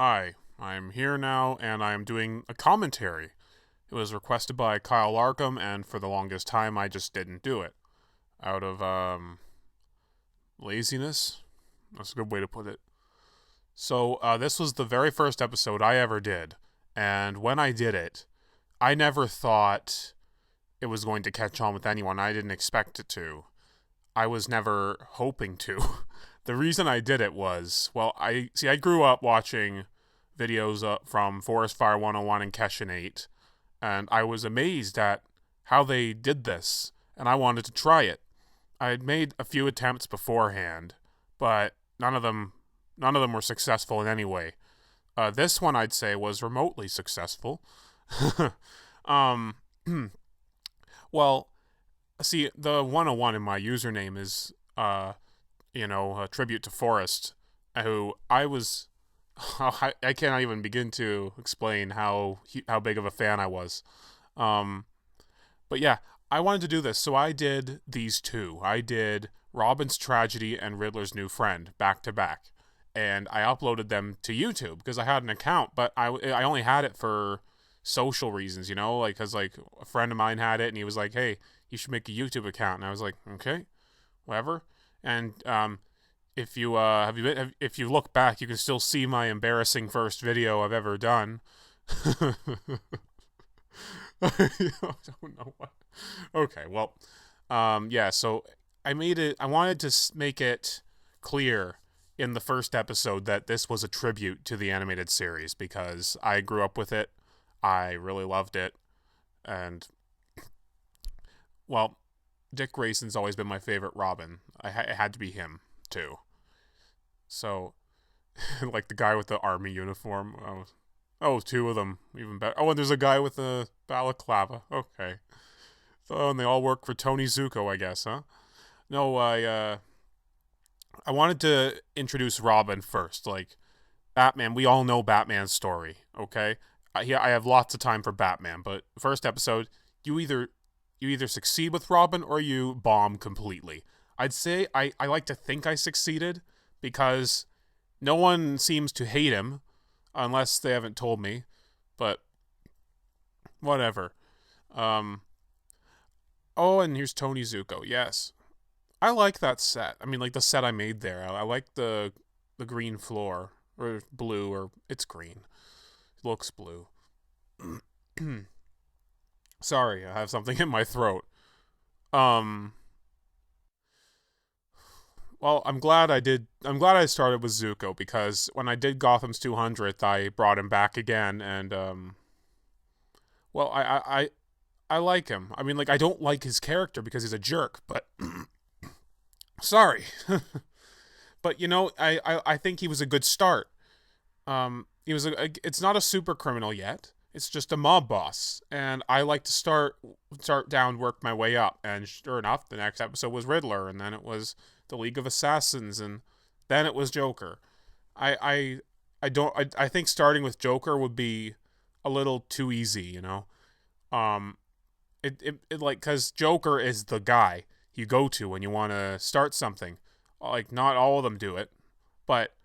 Hi, I'm here now and I'm doing a commentary. It was requested by Kyle Larkham, and for the longest time I just didn't do it. Out of, laziness? That's a good way to put it. So, this was the very first episode I ever did, and when I did it, I never thought it was going to catch on with anyone. I didn't expect it to. I was never hoping to. The reason I did it was, well, I grew up watching videos from Forest Fire 101 and Keshin 8, and I was amazed at how they did this, and I wanted to try it. I had made a few attempts beforehand, but none of them were successful in any way. This one, I'd say, was remotely successful. um, well, see, the 101 in my username is, a tribute to Forrest, who I was. I cannot even begin to explain how big of a fan I was. Um, but yeah, I wanted to do this, so I did these two. I did Robin's Tragedy and Riddler's New Friend back to back, and I uploaded them to YouTube because I had an account, but I only had it for social reasons, like because like a friend of mine had it, and he was like, "Hey, you should make a YouTube account," and I was like, "Okay, whatever." And if you look back, you can still see my embarrassing first video I've ever done. I don't know what. Okay, well, yeah. So I made it. I wanted to make it clear in the first episode that this was a tribute to the animated series because I grew up with it. I really loved it, and well, Dick Grayson's always been my favorite Robin. It had to be him too. So, like the guy with the army uniform. Oh, two of them, even better. Oh, and there's a guy with a balaclava. Okay. So, and they all work for Tony Zuko, I guess, huh? No, I wanted to introduce Robin first. Like, Batman, we all know Batman's story, okay? I have lots of time for Batman, but first episode, you either you either succeed with Robin or you bomb completely. I'd say I like to think I succeeded because no one seems to hate him unless they haven't told me, but whatever. Um oh, and here's Tony Zuko. Yes. I like that set. I mean, like the set I made there. I like the green floor or blue or it's green. It looks blue. Sorry, I have something in my throat. Um well, I'm glad I started with Zuko because when I did Gotham's 200th, I brought him back again, and well, I like him. I mean, like I don't like his character because he's a jerk, but sorry, but I think he was a good start. He was it's not a super criminal yet. It's just a mob boss, and I like to start down, work my way up. And sure enough, the next episode was Riddler, and then it was the League of Assassins, and then it was Joker. I think starting with Joker would be a little too easy, Um, it like because Joker is the guy you go to when you want to start something. Like not all of them do it, but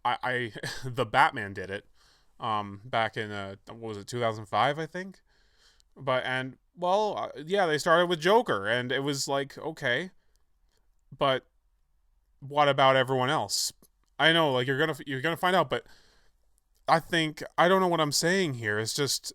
I the Batman did it back in what was it, 2005, I think. But and well, yeah, they started with Joker and it was like okay, but what about everyone else? I know like you're going to find out, but I don't know what I'm saying here. It just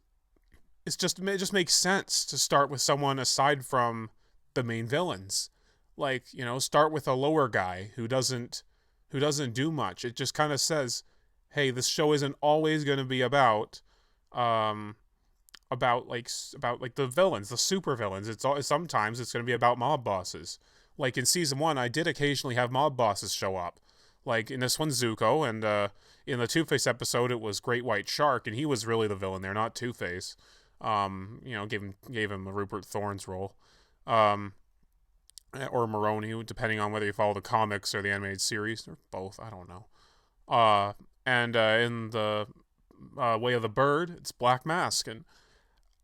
makes sense to start with someone aside from the main villains. Like, start with a lower guy who doesn't do much. It just kind of says, "Hey, this show isn't always going to be um about like the villains, the super villains. Sometimes it's going to be about mob bosses. Like in season 1, I did occasionally have mob bosses show up. Like in this one Zuko and in the Two-Face episode it was Great White Shark and he was really the villain there, not Two-Face. Gave him a Rupert Thorne's role. Um or Maroni, depending on whether you follow the comics or the animated series, or both. I don't know. And in the Way of the Bird, it's Black Mask, and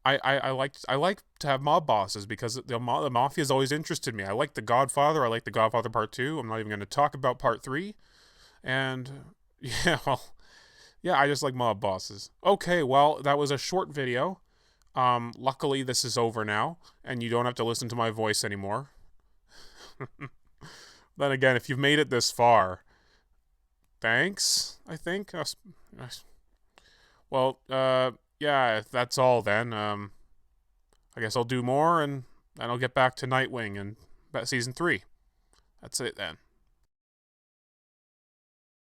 I like to have mob bosses because the mafia has always interested me. I like The Godfather. I like The Godfather Part 2. I'm not even going to talk about Part 3. And yeah, well, Yeah, I just like mob bosses. Okay, well, that was a short video. Luckily, this is over now, and you don't have to listen to my voice anymore. Then again, if you've made it this far, thanks, I think. Well, yeah, if that's all then. I guess I'll do more, and then I'll get back to Nightwing and Season 3. That's it then.